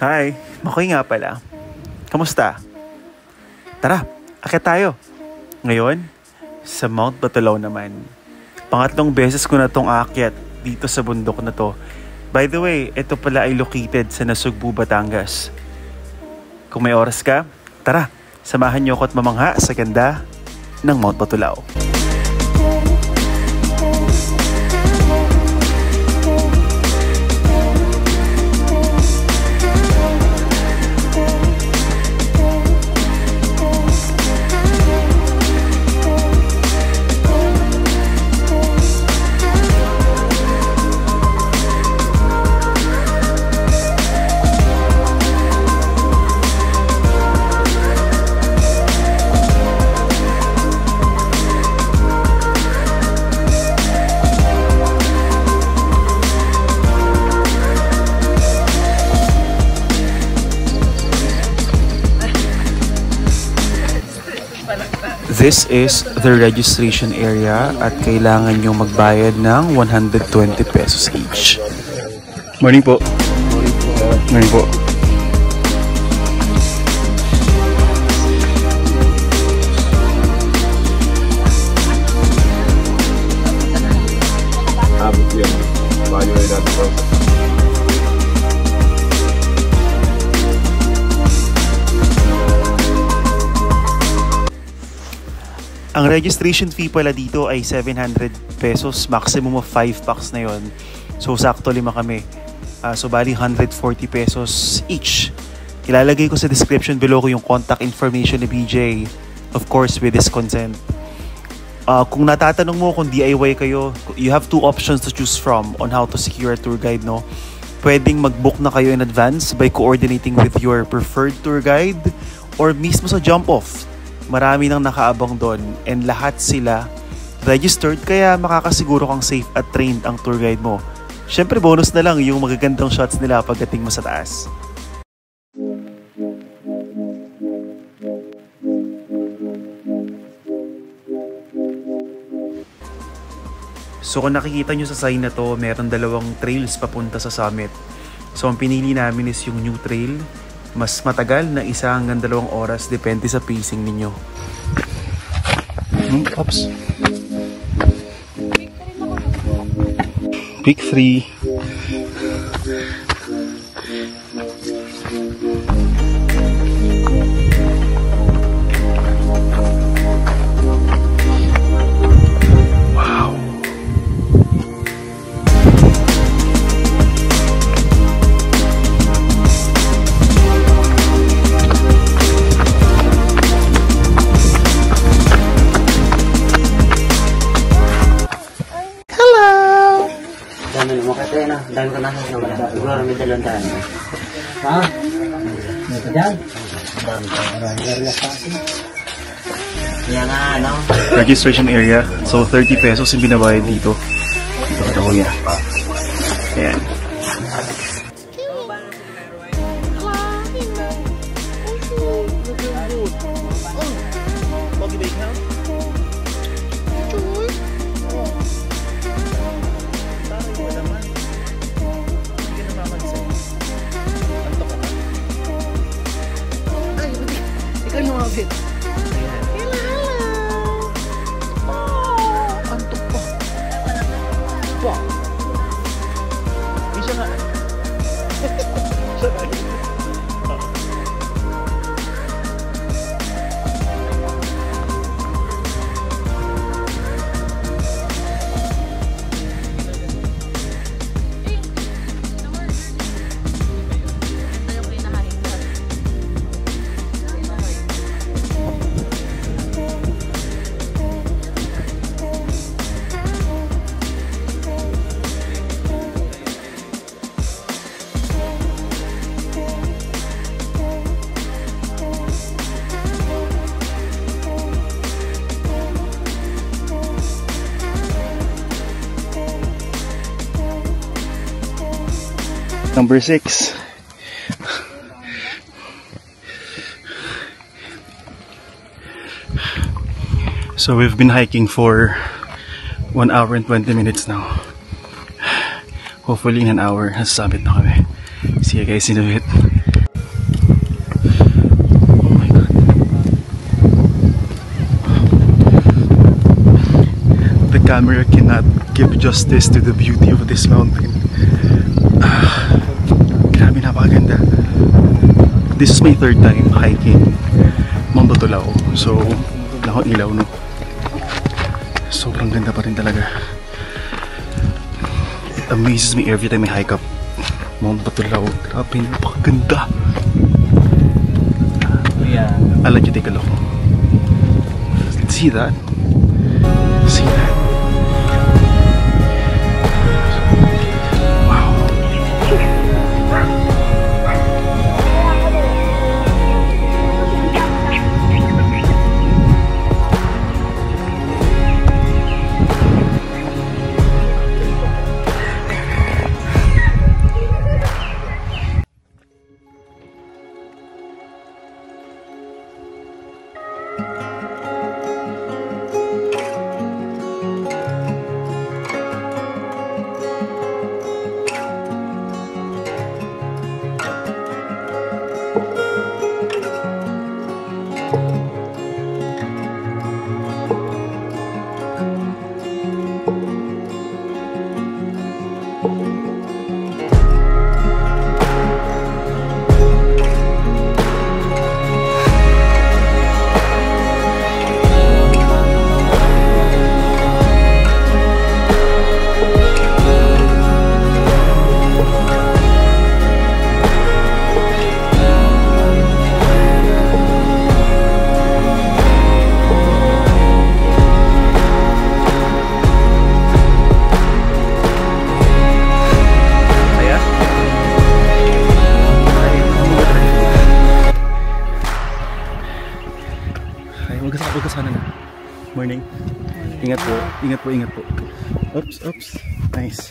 Hi, Makoy nga pala. Kamusta? Tara, akyat tayo. Ngayon, sa Mount Batulaw naman. Pangatlong beses ko na tong aakyat dito sa bundok na to. By the way, ito pala ay located sa Nasugbu, Batangas. Kung may oras ka, tara, samahan niyo ako at mamangha sa ganda ng Mount Batulaw. This is the registration area at kailangan nyo magbayad ng 120 pesos each. Morning po. Morning po. Ang registration fee pala dito ay 700 pesos, maximum of 5 packs na yon. So sakto 5 kami. So bali 140 pesos each. Ilalagay ko sa description below ko yung contact information ni BJ. Of course with his consent. Kung natatanong mo kung DIY kayo, you have 2 options to choose from on how to secure a tour guide, no? Pwedeng mag-book na kayo in advance by coordinating with your preferred tour guide or mismo sa jump-off. Marami nang nakaabang doon and lahat sila registered kaya makakasiguro kang safe at trained ang tour guide mo. Syempre bonus na lang yung magagandang shots nila pagdating mo sa taas. So kung nakikita nyo sa sign na to, meron 2 trails papunta sa summit. So ang pinili namin is yung new trail. Mas matagal na 1 hanggang 2 oras depende sa pacing ninyo. Oops. Pick 3. Dami ko na sa wala. Siguro may 2 taon. Ha? May ka dyan? Yan nga, ano? Registration area. So 30 pesos yung binabayad dito. Dito ka daw yan. Ayan. Number 6. So we've been hiking for 1 hour and 20 minutes now. Hopefully in an hour, nasa summit na kami. See you guys in a bit. Oh my god. The camera cannot give justice to the beauty of this mountain. Grabe, napakaganda. This is my third time hiking Mount Batulao. So, wala akong ilaw, no? Sobrang ganda pa rin talaga. It amazes me every time I hike up Mount Batulao. Grabe, napakaganda. Yeah. I'll let you take a look. See that? See that? Wow. Huwag ka sana na. Morning. Ingat po. Ingat po, ingat po. Oops, oops. Nice.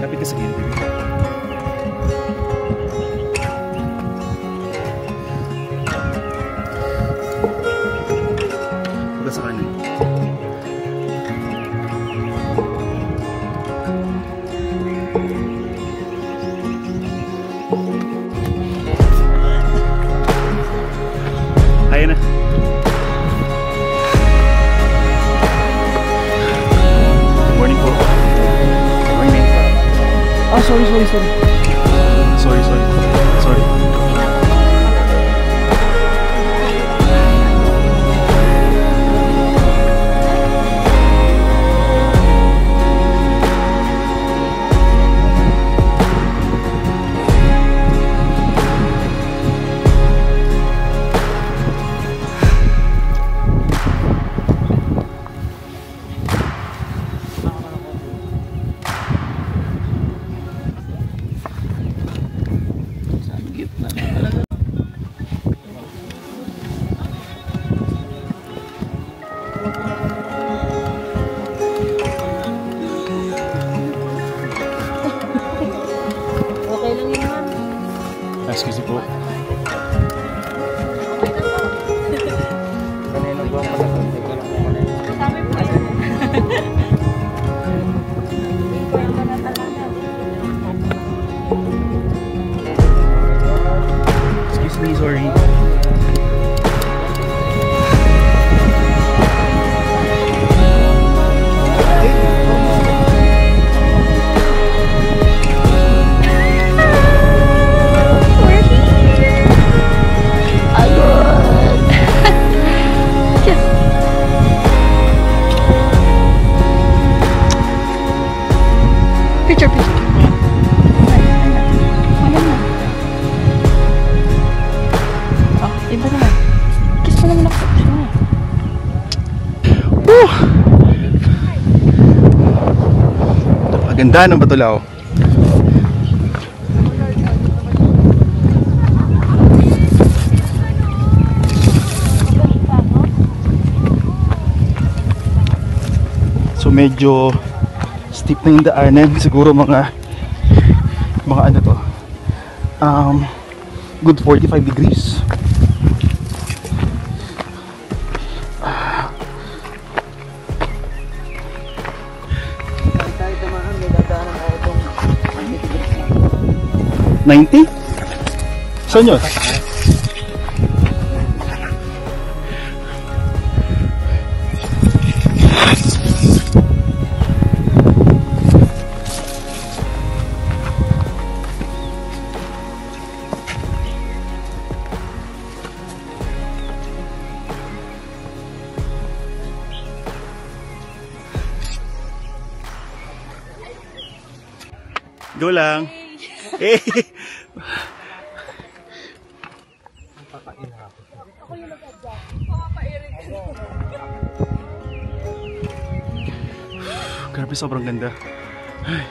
Lapit ka sa gilid, baby. Huwag ka sa kanan. Ayan na. Morning po. Morning. Ah, sorry. Sorry. Okay lang yun, ma'am. Excuse me po. Kanina buwan pa sa konti ko lang muna. Sabi po kasi. Excuse me, sorry. Picture. Oh, iba naman. Kiss mo naman ako. Woo! Napakaganda ng Batulao. So medyo steep na yung daanan, siguro mga ano to, good 45 degrees. 90? Saan yun? Go lang. Hey. Grabe, sobrang ganda. Ay.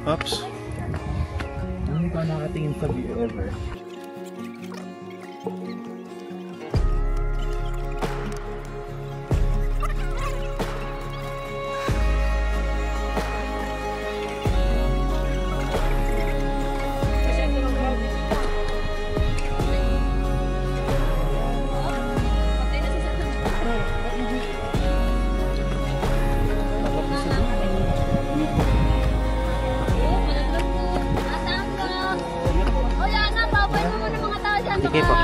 Oops. Hindi ka nakatingin sa view ever. Sige po.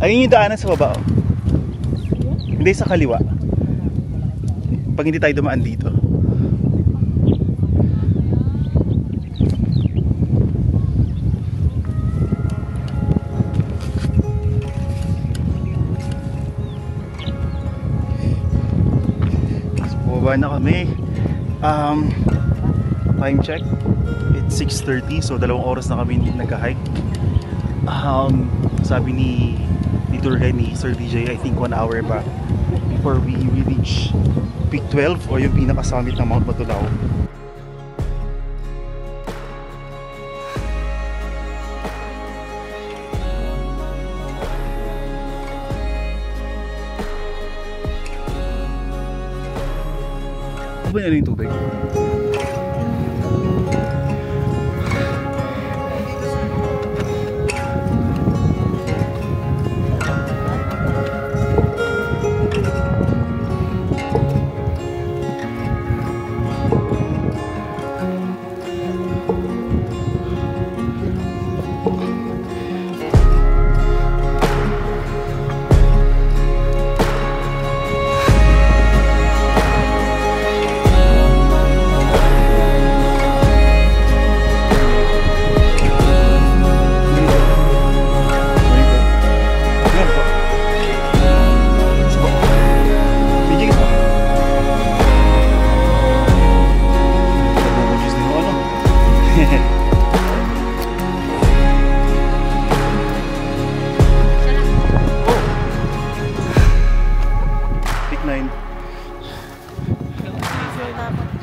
Ayun yung daanan sa baba, oh. Hindi sa kaliwa. Pag hindi tayo dumaan dito. Baba na kami. Time check, it's 6:30, so 2 oras na kami nag-hike. Sabi ni tour guide ni Sir DJ, I think 1 hour pa before we reach Peak 12 o yung pinaka-summit ng Mount Batulao. Ano ba yan yung tubig?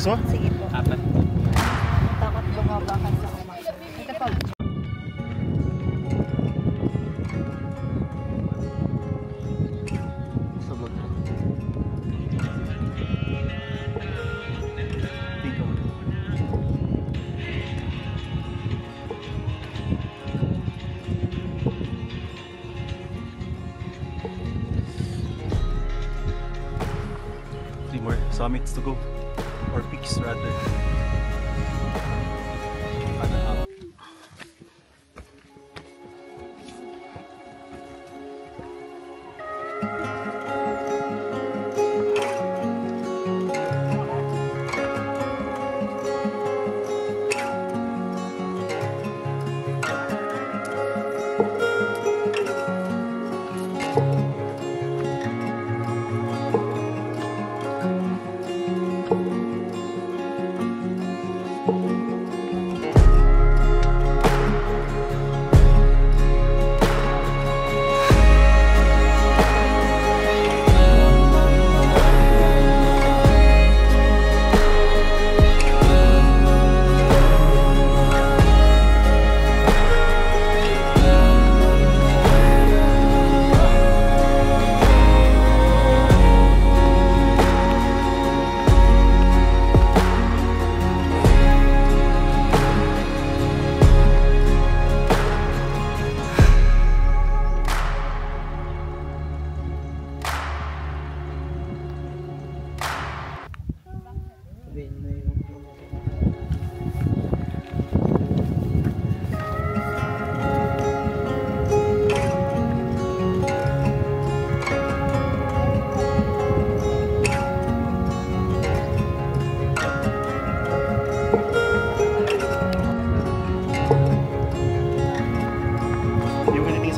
So? Sige po. Apat. Takot bumaba ka sa umak. Ito po. Sabog. Three more summits to go. Or peaks rather.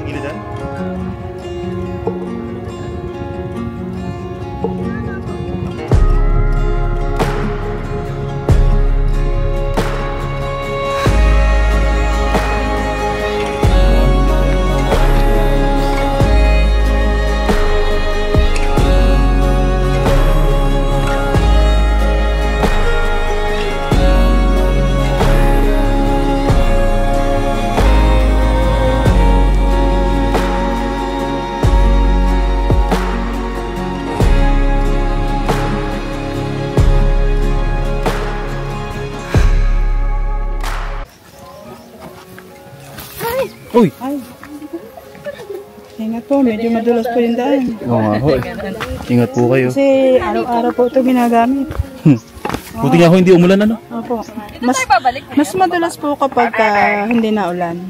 sa gilitan? Uy! Ay. Ingat po, medyo madulas po yung daan. Oo nga ho. Ingat po kayo. Kasi araw-araw po ito ginagamit. Buti nga ho hindi umulan ano? Opo. Mas madulas po kapag hindi na ulan.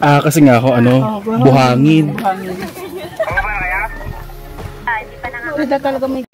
Ah, kasi nga ho ano, buhangin. Buhangin. Ito talaga may...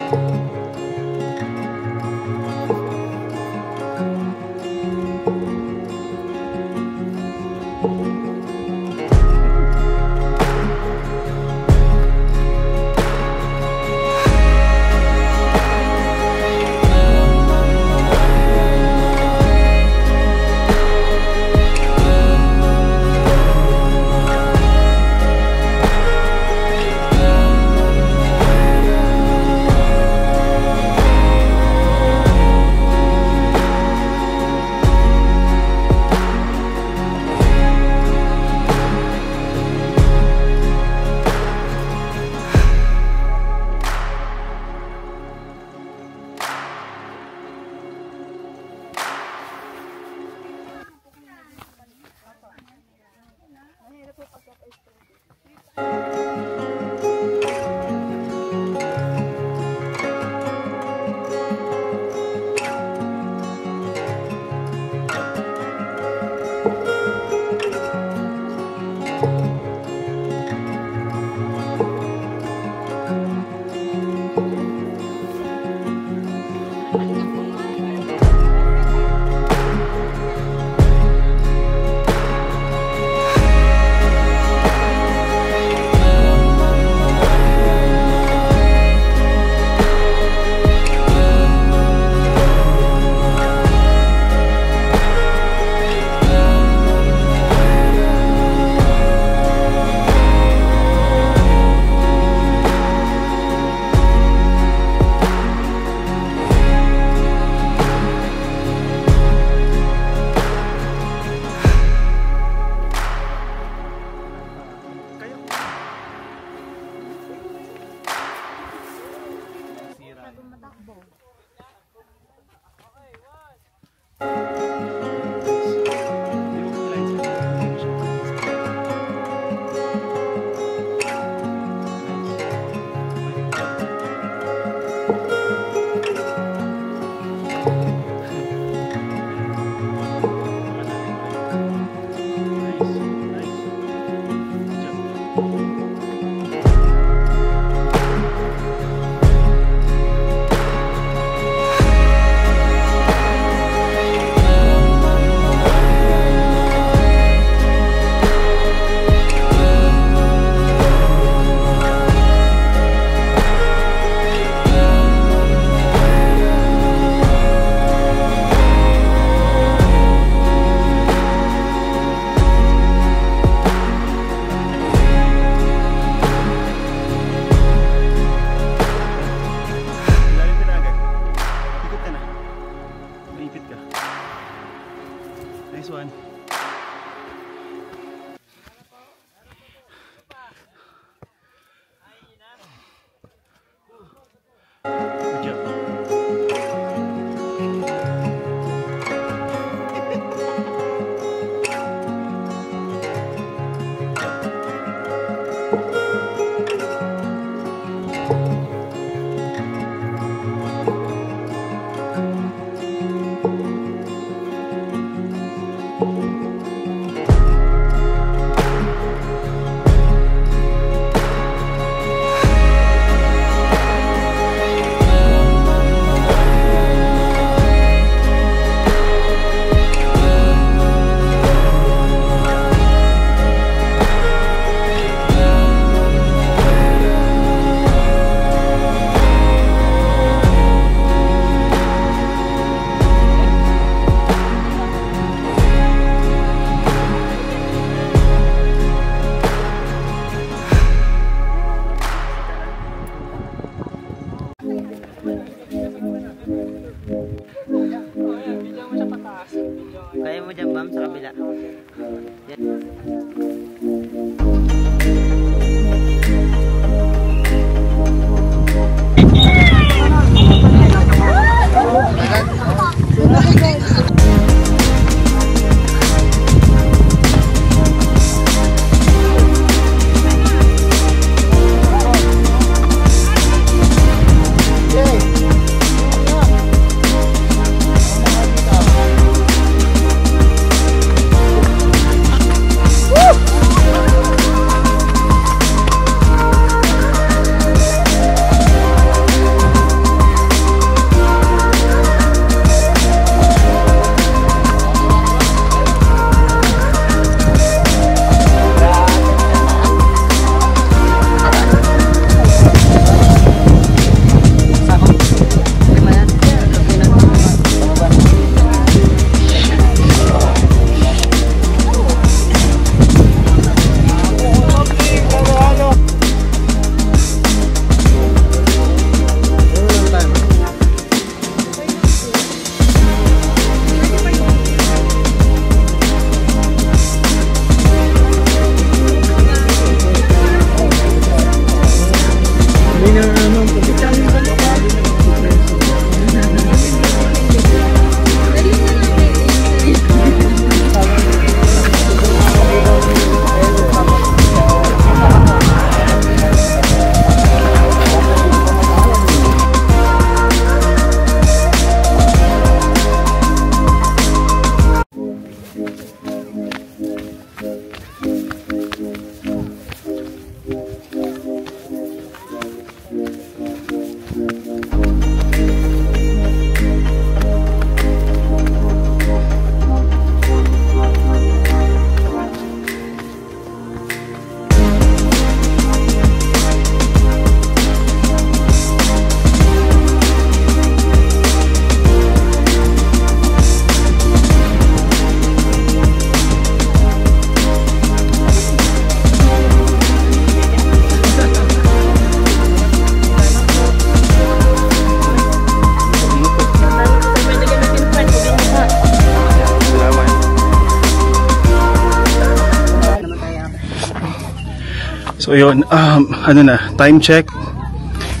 So yun, ano na, time check,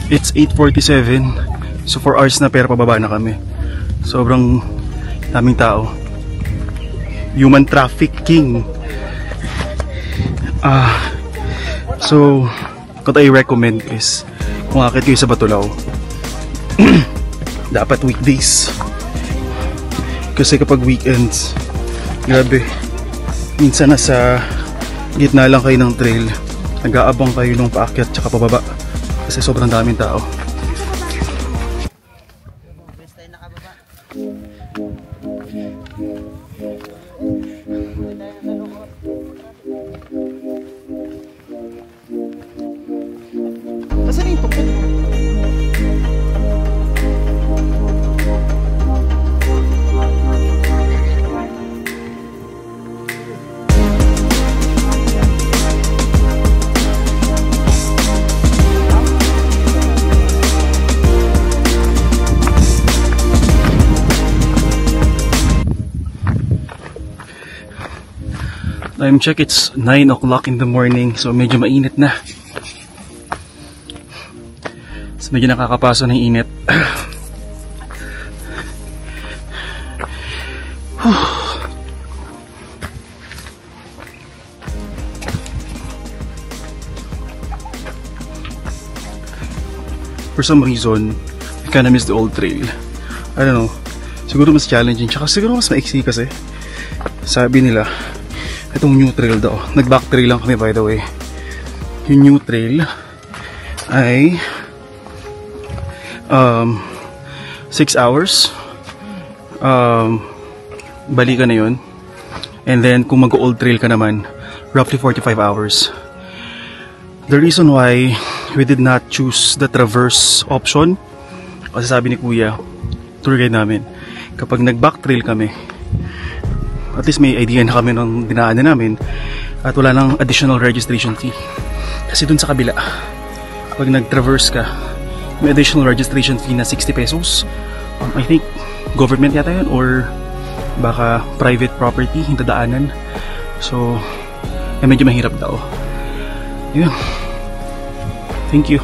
it's 8:47. So 4 hours na pero pababa na kami. Sobrang daming tao. Human trafficking. So what I recommend is, kung akit kayo sa Batulao, dapat weekdays. Kasi kapag weekends, grabe, minsan nasa gitna lang kayo ng trail, nag-aabang kayo ng paakyat tsaka pababa kasi sobrang daming tao. Nasaan yung tukod? Time check, it's 9 o'clock in the morning, so medyo mainit na. So medyo nakakapaso ng init. For some reason, I kinda miss the old trail. I don't know, siguro mas challenging, tsaka siguro mas maiksi kasi. Sabi nila, itong new trail daw, nag-back trail lang kami by the way. Yung new trail ay 6 hours, balikan na yun. And then kung mag-old trail ka naman, roughly 45 hours. The reason why we did not choose the traverse option, kasi sabi ni Kuya, tour guide namin, kapag nag-back trail kami, at least may idea na kami ng dinaanan namin at wala nang additional registration fee. Kasi dun sa kabila, pag nag-traverse ka, may additional registration fee na 60 pesos. I think government yata yun or baka private property yung dadaanan. So, medyo mahirap daw. Yun. Thank you.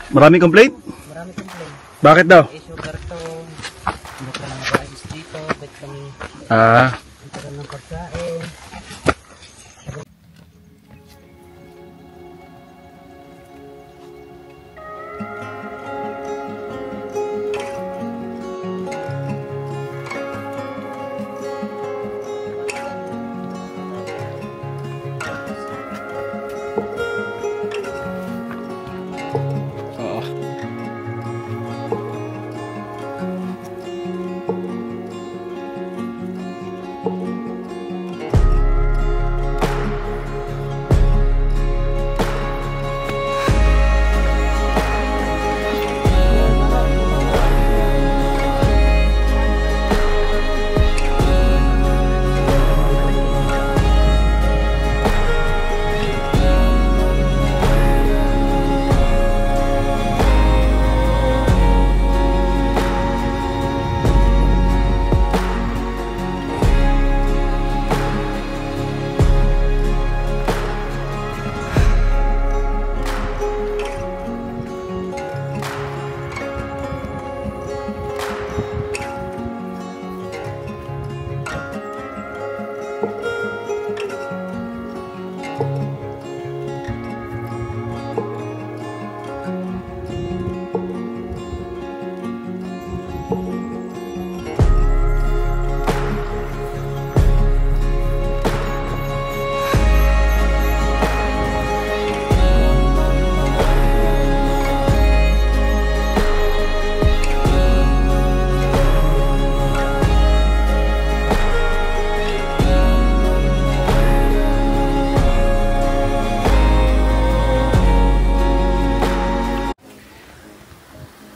Maraming complaint? Marami complaint. Bakit daw? Sugar to, hindi ka lang guys dito, ba't kami dito ka ng pagkain.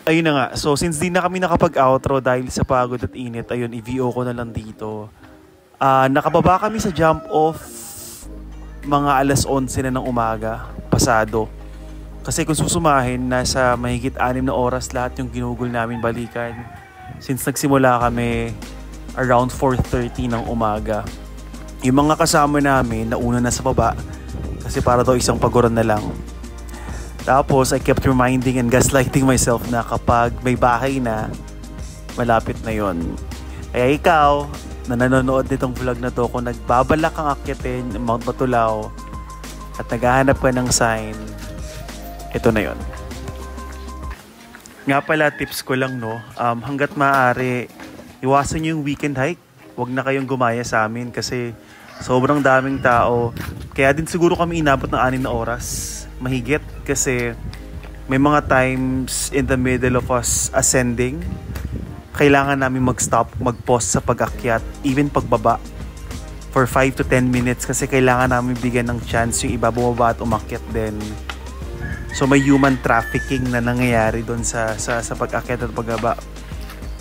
Ayun na nga. So, since di na kami nakapag-outro dahil sa pagod at init, ayun, i-VO ko na lang dito. Nakababa kami sa jump off mga alas 11 na ng umaga, pasado. Kasi kung susumahin, nasa mahigit 6 na oras lahat yung ginugol namin balikan. Since nagsimula kami around 4:30 ng umaga. Yung mga kasama namin, nauna na sa baba kasi para daw isang paguran na lang. Tapos, I kept reminding and gaslighting myself na kapag may bahay na, malapit na yon. Kaya ikaw, na nanonood nitong vlog na to, kung nagbabalak kang akyatin Mount Batulao at naghahanap ka ng sign, ito na yon. Nga pala, tips ko lang, no, hanggat maaari, iwasan yung weekend hike. Huwag na kayong gumaya sa amin kasi sobrang daming tao. Kaya din siguro kami inabot ng 6 na oras. Mahigit kasi may mga times in the middle of us ascending, kailangan namin mag-stop, mag-pause sa pag-akyat, even pagbaba for 5 to 10 minutes kasi kailangan namin bigyan ng chance yung iba bumaba at umakyat din. So may human trafficking na nangyayari doon sa pag-akyat at pagbaba.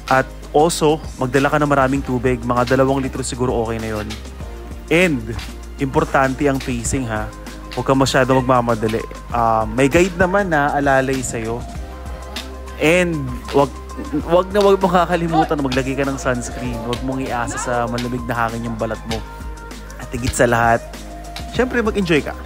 At also, magdala ka ng maraming tubig, mga 2 litro siguro okay na yon. And importante ang pacing ha. Huwag ka masyado magmamadali. May guide naman na alalay sa'yo. And wag mo kakalimutan na maglagay ka ng sunscreen. Huwag mong iasa sa malamig na hangin yung balat mo. At higit sa lahat, syempre mag-enjoy ka.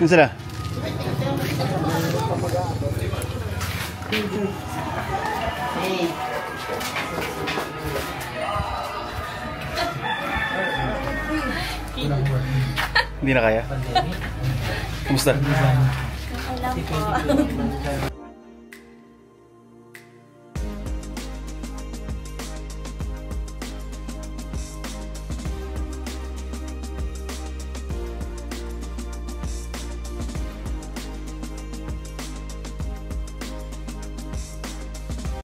Kung sila? Hindi na kaya? Kumusta? Okay lang po.